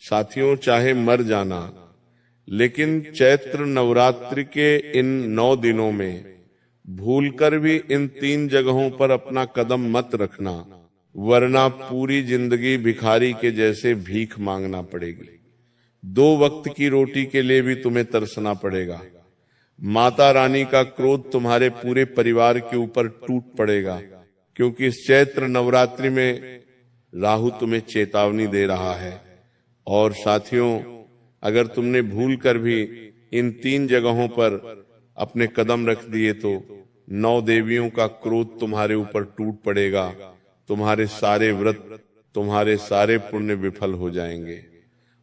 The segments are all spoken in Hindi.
साथियों, चाहे मर जाना, लेकिन चैत्र नवरात्रि के इन 9 दिनों में भूलकर भी इन 3 जगहों पर अपना कदम मत रखना, वरना पूरी जिंदगी भिखारी के जैसे भीख मांगना पड़ेगी। 2 वक्त की रोटी के लिए भी तुम्हें तरसना पड़ेगा। माता रानी का क्रोध तुम्हारे पूरे परिवार के ऊपर टूट पड़ेगा, क्योंकि इस चैत्र नवरात्रि में राहु तुम्हें चेतावनी दे रहा है। और साथियों, अगर तुमने भूल कर भी इन 3 जगहों पर अपने कदम रख दिए तो 9 देवियों का क्रोध तुम्हारे ऊपर टूट पड़ेगा, तुम्हारे सारे व्रत, तुम्हारे सारे पुण्य विफल हो जाएंगे।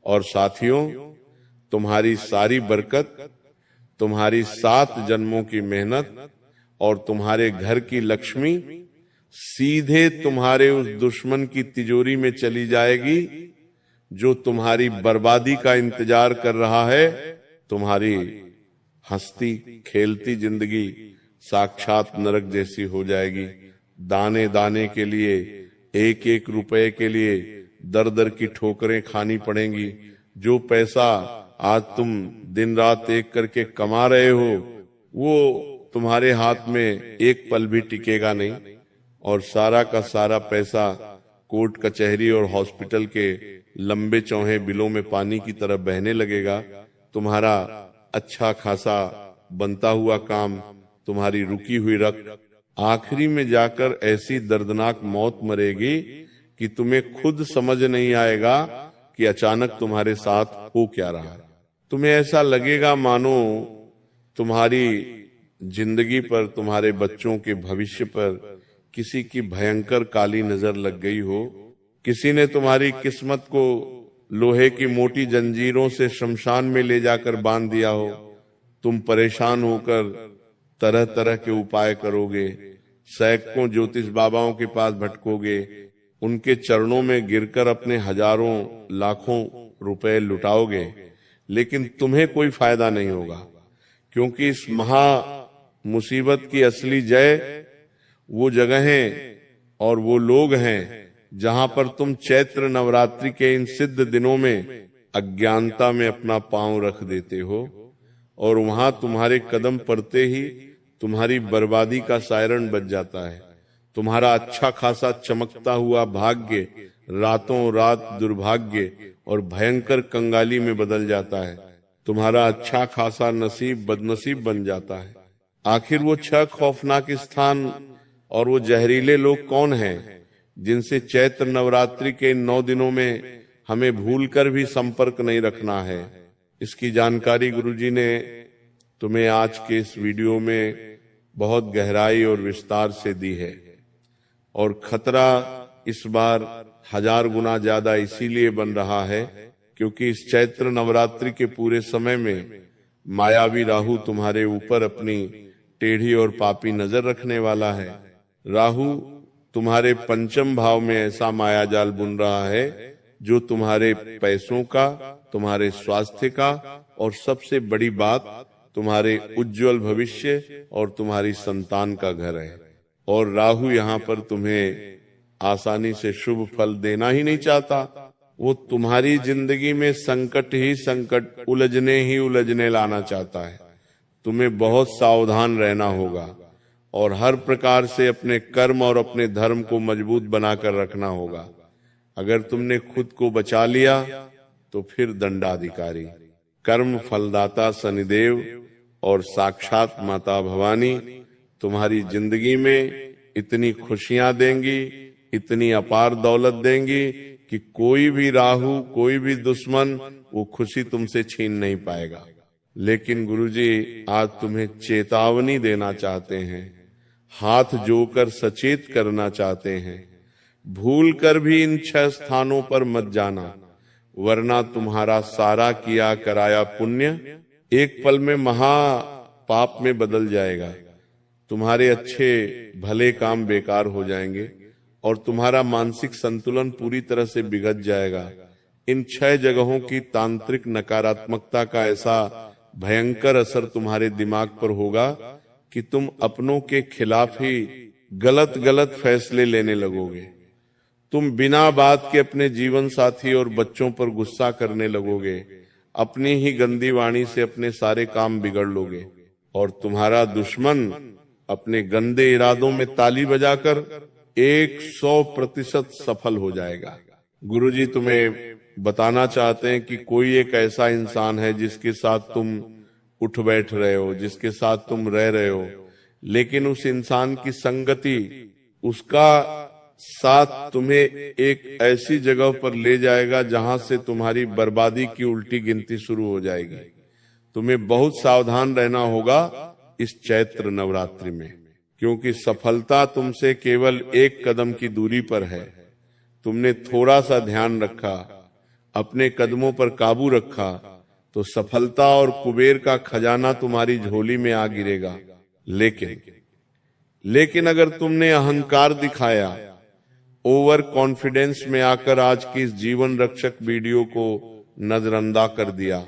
और साथियों, तुम्हारी सारी बरकत, तुम्हारी 7 जन्मों की मेहनत और तुम्हारे घर की लक्ष्मी सीधे तुम्हारे उस दुश्मन की तिजोरी में चली जाएगी जो तुम्हारी बर्बादी का इंतजार कर रहा है। तुम्हारी हंसती खेलती जिंदगी साक्षात नरक जैसी हो जाएगी। दाने दाने के लिए, 1-1 रुपए के लिए दर दर की ठोकरें खानी पड़ेंगी। जो पैसा आज तुम दिन रात एक करके कमा रहे हो, वो तुम्हारे हाथ में एक पल भी टिकेगा नहीं, और सारा का सारा पैसा कोर्ट कचहरी और हॉस्पिटल के लंबे चौहे बिलों में पानी की तरह बहने लगेगा। तुम्हारा अच्छा खासा बनता हुआ काम, तुम्हारी रुकी हुई रक्त आखिरी में जाकर ऐसी दर्दनाक मौत मरेगी कि तुम्हें खुद समझ नहीं आएगा कि अचानक तुम्हारे साथ हो क्या रहा है। तुम्हें ऐसा लगेगा मानो तुम्हारी जिंदगी पर, तुम्हारे बच्चों के भविष्य पर किसी की भयंकर काली नजर लग गई हो। किसी ने तुम्हारी किस्मत को लोहे की मोटी जंजीरों से शमशान में ले जाकर बांध दिया हो। तुम परेशान होकर तरह तरह के उपाय करोगे, सैकड़ों ज्योतिष बाबाओं के पास भटकोगे, उनके चरणों में गिरकर अपने हजारों लाखों रुपए लुटाओगे, लेकिन तुम्हें कोई फायदा नहीं होगा, क्योंकि इस महा मुसीबत की असली जय वो जगहें और वो लोग हैं जहां पर तुम चैत्र नवरात्रि के इन सिद्ध दिनों में अज्ञानता में अपना पांव रख देते हो, और वहां तुम्हारे कदम पड़ते ही तुम्हारी बर्बादी का सायरन बज जाता है। तुम्हारा अच्छा खासा चमकता हुआ भाग्य रातों रात दुर्भाग्य और भयंकर कंगाली में बदल जाता है। तुम्हारा अच्छा खासा नसीब बदनसीब बन जाता है। आखिर वो 6 खौफनाक स्थान और वो जहरीले लोग कौन हैं जिनसे चैत्र नवरात्रि के 9 दिनों में हमें भूलकर भी संपर्क नहीं रखना है? इसकी जानकारी गुरुजी ने तुम्हें आज के इस वीडियो में बहुत गहराई और विस्तार से दी है। और खतरा इस बार 1000 गुना ज्यादा इसीलिए बन रहा है क्योंकि इस चैत्र नवरात्रि के पूरे समय में मायावी राहु तुम्हारे ऊपर अपनी टेढ़ी और पापी नजर रखने वाला है। राहु तुम्हारे पंचम भाव में ऐसा मायाजाल बुन रहा है जो तुम्हारे पैसों का, तुम्हारे स्वास्थ्य का और सबसे बड़ी बात तुम्हारे उज्जवल भविष्य और तुम्हारी संतान का घर है। और राहु यहाँ पर तुम्हें आसानी से शुभ फल देना ही नहीं चाहता। वो तुम्हारी जिंदगी में संकट ही संकट, उलझने ही उलझने लाना चाहता है। तुम्हें बहुत सावधान रहना होगा और हर प्रकार से अपने कर्म और अपने धर्म को मजबूत बनाकर रखना होगा। अगर तुमने खुद को बचा लिया तो फिर दंडाधिकारी, कर्म फलदाता शनिदेव और साक्षात माता भवानी तुम्हारी जिंदगी में इतनी खुशियां देंगी, इतनी अपार दौलत देंगी कि कोई भी राहु, कोई भी दुश्मन वो खुशी तुमसे छीन नहीं पाएगा। लेकिन गुरुजी आज तुम्हें चेतावनी देना चाहते हैं, हाथ जोकर सचेत करना चाहते हैं। भूल कर भी इन 6 स्थानों पर मत जाना, वरना तुम्हारा सारा किया कराया पुण्य एक पल में महा पाप में बदल जाएगा। तुम्हारे अच्छे भले काम बेकार हो जाएंगे और तुम्हारा मानसिक संतुलन पूरी तरह से बिगड़ जाएगा। इन 6 जगहों की तांत्रिक नकारात्मकता का ऐसा भयंकर असर तुम्हारे दिमाग पर होगा कि तुम अपनों के खिलाफ ही गलत गलत फैसले लेने लगोगे। तुम बिना बात के अपने जीवन साथी और बच्चों पर गुस्सा करने लगोगे, अपनी ही गंदी वाणी से अपने सारे काम बिगड़ लोगे और तुम्हारा दुश्मन अपने गंदे इरादों में ताली बजाकर 100% सफल हो जाएगा। गुरुजी तुम्हें बताना चाहते हैं कि कोई एक ऐसा इंसान है जिसके साथ तुम उठ बैठ रहे हो, जिसके साथ तुम रह रहे हो, लेकिन उस इंसान की संगति, उसका साथ तुम्हें एक ऐसी जगह पर ले जाएगा जहां से तुम्हारी बर्बादी की उल्टी गिनती शुरू हो जाएगी। तुम्हें बहुत सावधान रहना होगा इस चैत्र नवरात्रि में, क्योंकि सफलता तुमसे केवल एक कदम की दूरी पर है। तुमने थोड़ा सा ध्यान रखा, अपने कदमों पर काबू रखा, तो सफलता और कुबेर का खजाना तुम्हारी झोली में आ गिरेगा। लेकिन अगर तुमने अहंकार दिखाया, ओवर कॉन्फिडेंस में आकर आज की इस जीवन रक्षक वीडियो को नजरअंदाज कर दिया,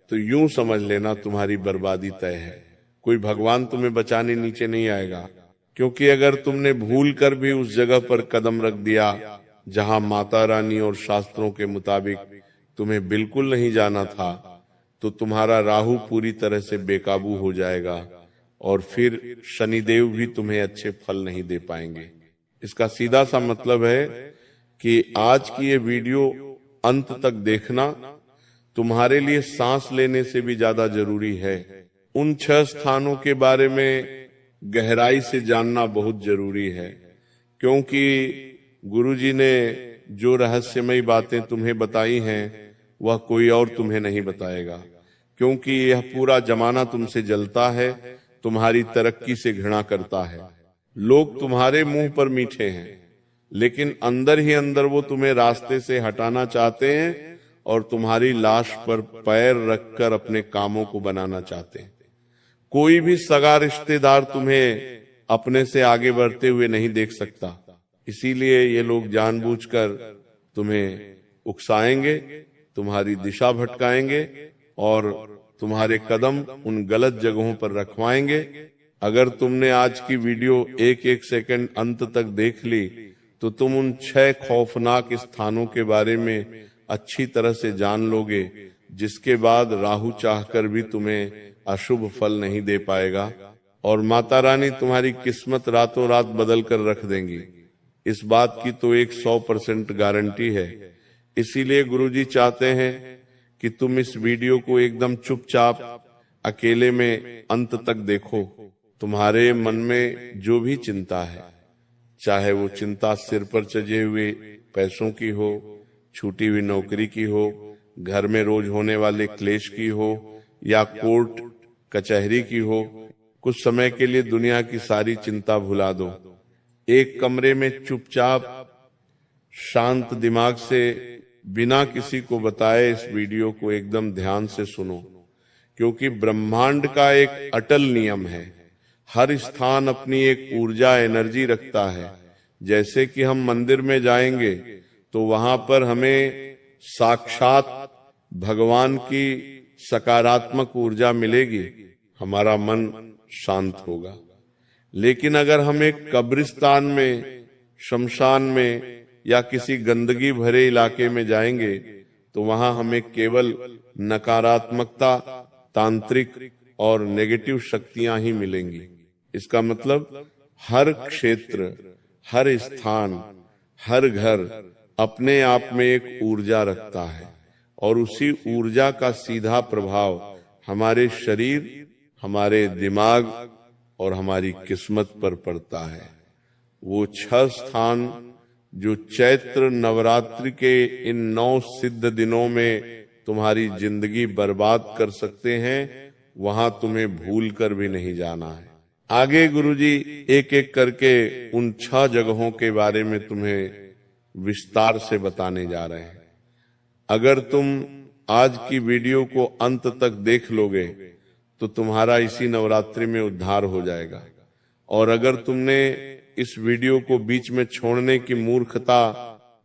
तो यूं समझ लेना तुम्हारी बर्बादी तय है। कोई भगवान तुम्हें बचाने नीचे नहीं आएगा, क्योंकि अगर तुमने भूल कर भी उस जगह पर कदम रख दिया जहां माता रानी और शास्त्रों के मुताबिक तुम्हें बिल्कुल नहीं जाना था, तो तुम्हारा राहु पूरी तरह से बेकाबू हो जाएगा और फिर शनिदेव भी तुम्हें अच्छे फल नहीं दे पाएंगे। इसका सीधा सा मतलब है कि आज की ये वीडियो अंत तक देखना तुम्हारे लिए सांस लेने से भी ज्यादा जरूरी है। उन 6 स्थानों के बारे में गहराई से जानना बहुत जरूरी है, क्योंकि गुरुजी ने जो रहस्यमयी बातें तुम्हें बताई हैं वह कोई और तुम्हें नहीं बताएगा, क्योंकि यह पूरा जमाना तुमसे जलता है, तुम्हारी तरक्की से घृणा करता है। लोग तुम्हारे मुंह पर मीठे हैं, लेकिन अंदर ही अंदर वो तुम्हें रास्ते से हटाना चाहते हैं और तुम्हारी लाश पर पैर रखकर अपने कामों को बनाना चाहते हैं। कोई भी सगा रिश्तेदार तुम्हें अपने से आगे बढ़ते हुए नहीं देख सकता, इसीलिए ये लोग जानबूझकर तुम्हें उकसाएंगे, तुम्हारी दिशा भटकाएंगे और तुम्हारे कदम उन गलत जगहों पर रखवाएंगे। अगर तुमने आज की वीडियो एक एक सेकंड अंत तक देख ली, तो तुम उन 6 खौफनाक स्थानों के बारे में अच्छी तरह से जान लोगे, जिसके बाद राहु चाहकर भी तुम्हें अशुभ फल नहीं दे पाएगा और माता रानी तुम्हारी किस्मत रातों रात बदल कर रख देंगी। इस बात की तो 100% गारंटी है। इसीलिए गुरुजी चाहते हैं कि तुम इस वीडियो को एकदम चुपचाप अकेले में अंत तक देखो। तुम्हारे मन में जो भी चिंता है, चाहे वो चिंता सिर पर चढ़े हुए पैसों की हो, छूटी हुई नौकरी की हो, घर में रोज होने वाले क्लेश की हो या कोर्ट कचहरी की हो, कुछ समय के लिए दुनिया की सारी चिंता भुला दो। एक कमरे में चुपचाप शांत दिमाग से बिना किसी को बताए इस वीडियो को एकदम ध्यान से सुनो, क्योंकि ब्रह्मांड का एक अटल नियम है। हर स्थान अपनी एक ऊर्जा एनर्जी रखता है। जैसे कि हम मंदिर में जाएंगे तो वहां पर हमें साक्षात भगवान की सकारात्मक ऊर्जा मिलेगी, हमारा मन शांत होगा। लेकिन अगर हम एक कब्रिस्तान में, शमशान में या किसी गंदगी भरे इलाके में जाएंगे तो वहां हमें केवल नकारात्मकता, तांत्रिक और नेगेटिव शक्तियां ही मिलेंगी। इसका मतलब हर क्षेत्र, हर स्थान, हर घर अपने आप में एक ऊर्जा रखता है और उसी ऊर्जा का सीधा प्रभाव हमारे शरीर, हमारे दिमाग और हमारी किस्मत पर पड़ता है। वो 6 स्थान जो चैत्र नवरात्रि के इन 9 सिद्ध दिनों में तुम्हारी जिंदगी बर्बाद कर सकते हैं, वहां तुम्हें भूल कर भी नहीं जाना है। आगे गुरुजी एक एक करके उन 6 जगहों के बारे में तुम्हें विस्तार से बताने जा रहे हैं। अगर तुम आज की वीडियो को अंत तक देख लोगे तो तुम्हारा इसी नवरात्रि में उद्धार हो जाएगा। और अगर तुमने इस वीडियो को बीच में छोड़ने की मूर्खता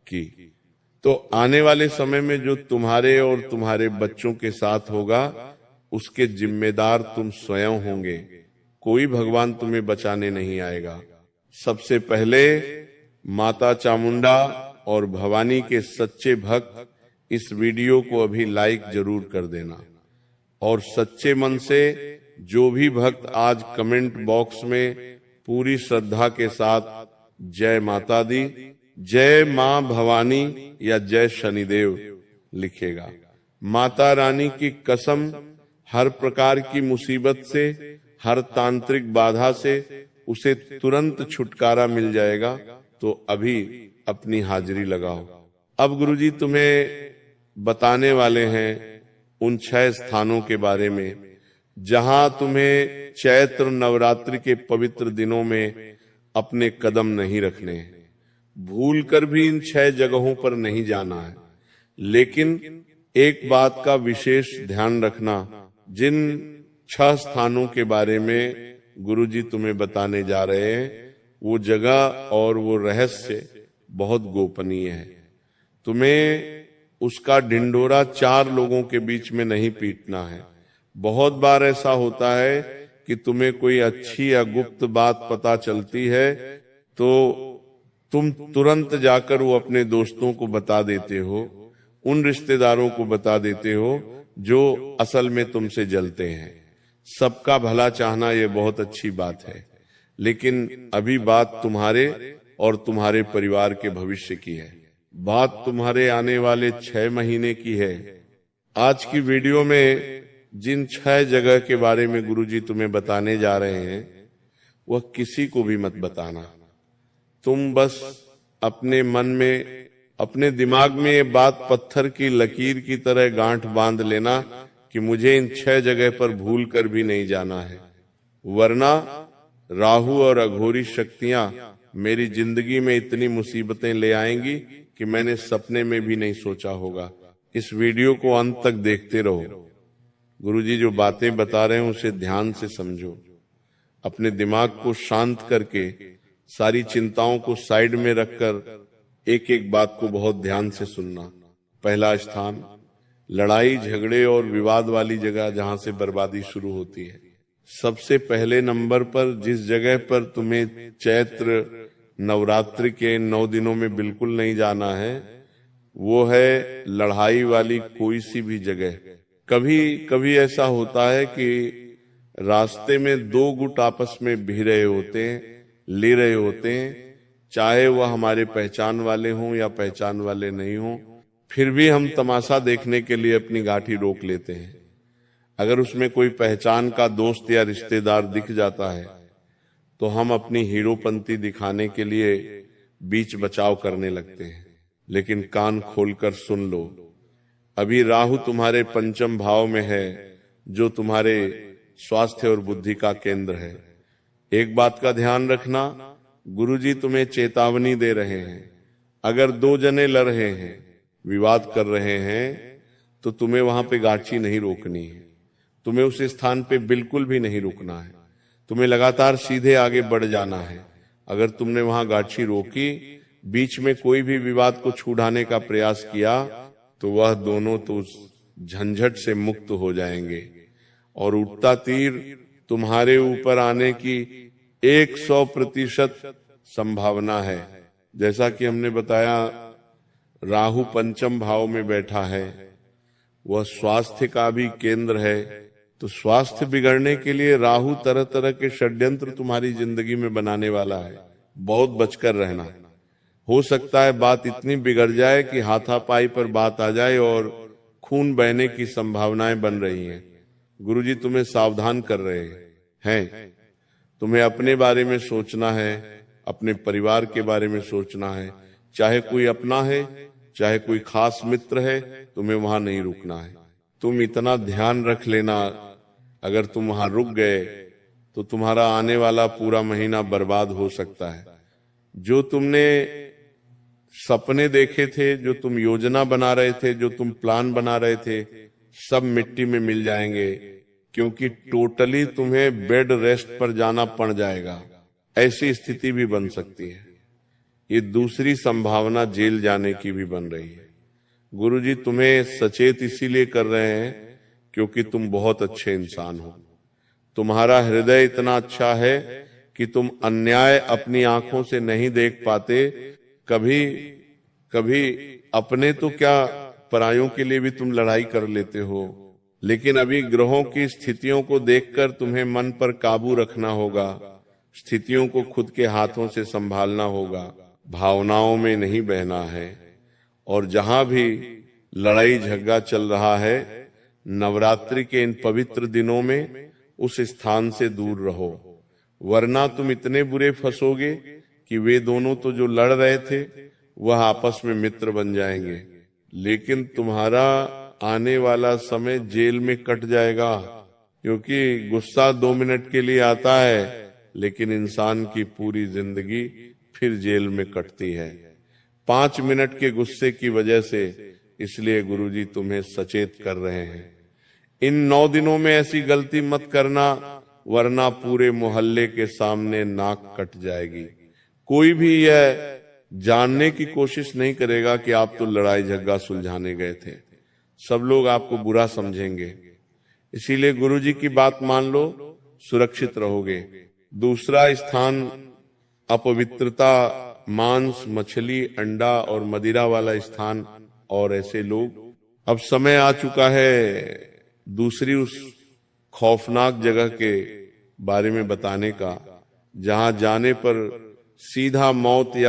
की, तो आने वाले समय में जो तुम्हारे और तुम्हारे बच्चों के साथ होगा उसके जिम्मेदार तुम स्वयं होंगे। कोई भगवान तुम्हें बचाने नहीं आएगा। सबसे पहले माता चामुंडा और भवानी के सच्चे भक्त इस वीडियो को अभी लाइक जरूर कर देना। और सच्चे मन से जो भी भक्त आज कमेंट बॉक्स में पूरी श्रद्धा के साथ जय माता दी, जय मां भवानी या जय शनिदेव लिखेगा, माता रानी की कसम हर प्रकार की मुसीबत से, हर तांत्रिक बाधा से उसे तुरंत छुटकारा मिल जाएगा। तो अभी अपनी हाजिरी लगाओ। अब गुरुजी तुम्हें बताने वाले हैं उन 6 स्थानों के बारे में जहां तुम्हें चैत्र नवरात्रि के पवित्र दिनों में अपने कदम नहीं रखने हैं। भूल कर भी इन 6 जगहों पर नहीं जाना है, लेकिन एक बात का विशेष ध्यान रखना, जिन 6 स्थानों के बारे में गुरुजी तुम्हें बताने जा रहे हैं वो जगह और वो रहस्य बहुत गोपनीय है। तुम्हें उसका ढिंढोरा 4 लोगों के बीच में नहीं पीटना है। बहुत बार ऐसा होता है कि तुम्हें कोई अच्छी या गुप्त बात पता चलती है तो तुम तुरंत जाकर वो अपने दोस्तों को बता देते हो, उन रिश्तेदारों को बता देते हो जो असल में तुमसे जलते हैं। सबका भला चाहना ये बहुत अच्छी बात है, लेकिन अभी बात तुम्हारे और तुम्हारे परिवार के भविष्य की है। बात तुम्हारे आने वाले 6 महीने की है। आज की वीडियो में जिन 6 जगह के बारे में गुरुजी तुम्हें बताने जा रहे हैं वह किसी को भी मत बताना। तुम बस अपने मन में, अपने दिमाग में ये बात पत्थर की लकीर की तरह गांठ बांध लेना कि मुझे इन 6 जगह पर भूल कर भी नहीं जाना है, वरना राहु और अघोरी शक्तियां मेरी जिंदगी में इतनी मुसीबतें ले आएंगी कि मैंने सपने में भी नहीं सोचा होगा। इस वीडियो को अंत तक देखते रहो। गुरुजी जो बातें बता रहे हैं उसे ध्यान से समझो। अपने दिमाग को शांत करके, सारी चिंताओं को साइड में रखकर एक एक बात को बहुत ध्यान से सुनना। पहला स्थान, लड़ाई झगड़े और विवाद वाली जगह जहां से बर्बादी शुरू होती है। सबसे पहले नंबर पर जिस जगह पर तुम्हें चैत्र नवरात्रि के 9 दिनों में बिल्कुल नहीं जाना है वो है लड़ाई वाली कोई सी भी जगह। कभी कभी ऐसा होता है कि रास्ते में 2 गुट आपस में भी रहे होते हैं, ले रहे होते हैं, चाहे वह हमारे पहचान वाले हों या पहचान वाले नहीं हों, फिर भी हम तमाशा देखने के लिए अपनी गाड़ी रोक लेते हैं। अगर उसमें कोई पहचान का दोस्त या रिश्तेदार दिख जाता है तो हम अपनी हीरोपंती दिखाने के लिए बीच बचाव करने लगते हैं। लेकिन कान खोलकर सुन लो, अभी राहु तुम्हारे 5म भाव में है जो तुम्हारे स्वास्थ्य और बुद्धि का केंद्र है। एक बात का ध्यान रखना, गुरुजी तुम्हें चेतावनी दे रहे हैं। अगर 2 जने लड़ रहे हैं, विवाद कर रहे हैं, तो तुम्हें वहां पे गाछी नहीं रोकनी है। तुम्हें उस स्थान पे बिल्कुल भी नहीं रुकना है। तुम्हें लगातार सीधे आगे बढ़ जाना है। अगर तुमने वहां गाछी रोकी, बीच में कोई भी विवाद को छुड़ाने का प्रयास किया तो वह दोनों तो उस झंझट से मुक्त हो जाएंगे और उठता तीर तुम्हारे ऊपर आने की 100% संभावना है। जैसा कि हमने बताया, राहु 5म भाव में बैठा है, वह स्वास्थ्य का भी केंद्र है। तो स्वास्थ्य बिगड़ने के लिए राहु तरह तरह के षड्यंत्र तुम्हारी जिंदगी में बनाने वाला है। बहुत बचकर रहना। हो सकता है बात इतनी बिगड़ जाए कि हाथापाई पर बात आ जाए और खून बहने की संभावनाएं बन रही हैं। गुरुजी तुम्हें सावधान कर रहे हैं। तुम्हें अपने बारे में सोचना है, अपने परिवार के बारे में सोचना है। चाहे कोई अपना है, चाहे कोई खास मित्र है, तुम्हें वहां नहीं रुकना है। तुम इतना ध्यान रख लेना, अगर तुम वहां रुक गए तो तुम्हारा आने वाला पूरा महीना बर्बाद हो सकता है। जो तुमने सपने देखे थे, जो तुम योजना बना रहे थे, जो तुम प्लान बना रहे थे, सब मिट्टी में मिल जाएंगे, क्योंकि टोटली तुम्हें बेड रेस्ट पर जाना पड़ जाएगा। ऐसी स्थिति भी बन सकती है। ये दूसरी संभावना जेल जाने की भी बन रही है। गुरुजी तुम्हें सचेत इसीलिए कर रहे हैं क्योंकि तुम बहुत अच्छे इंसान हो। तुम्हारा हृदय इतना अच्छा है कि तुम अन्याय अपनी आंखों से नहीं देख पाते, कभी कभी अपने तो क्या, परायों के लिए भी तुम लड़ाई कर लेते हो। लेकिन अभी ग्रहों की स्थितियों को देखकर तुम्हें मन पर काबू रखना होगा, स्थितियों को खुद के हाथों से संभालना होगा, भावनाओं में नहीं बहना है। और जहां भी लड़ाई झगड़ा चल रहा है, नवरात्रि के इन पवित्र दिनों में उस स्थान से दूर रहो, वरना तुम इतने बुरे फंसोगे कि वे दोनों तो जो लड़ रहे थे वह आपस में मित्र बन जाएंगे, लेकिन तुम्हारा आने वाला समय जेल में कट जाएगा। क्योंकि गुस्सा 2 मिनट के लिए आता है, लेकिन इंसान की पूरी जिंदगी फिर जेल में कटती है 5 मिनट के गुस्से की वजह से। इसलिए गुरुजी तुम्हें सचेत कर रहे हैं, इन 9 दिनों में ऐसी गलती मत करना, वरना पूरे मोहल्ले के सामने नाक कट जाएगी। कोई भी यह जानने की कोशिश नहीं करेगा कि आप तो लड़ाई झगड़ा सुलझाने गए थे, सब लोग आपको बुरा समझेंगे। इसीलिए गुरुजी की बात मान लो, सुरक्षित रहोगे। दूसरा स्थान अपवित्रता, मांस, मछली, अंडा और मदिरा वाला स्थान और ऐसे लोग। अब समय आ चुका है दूसरी उस खौफनाक जगह के बारे में बताने का, जहां जाने पर सीधा मौत या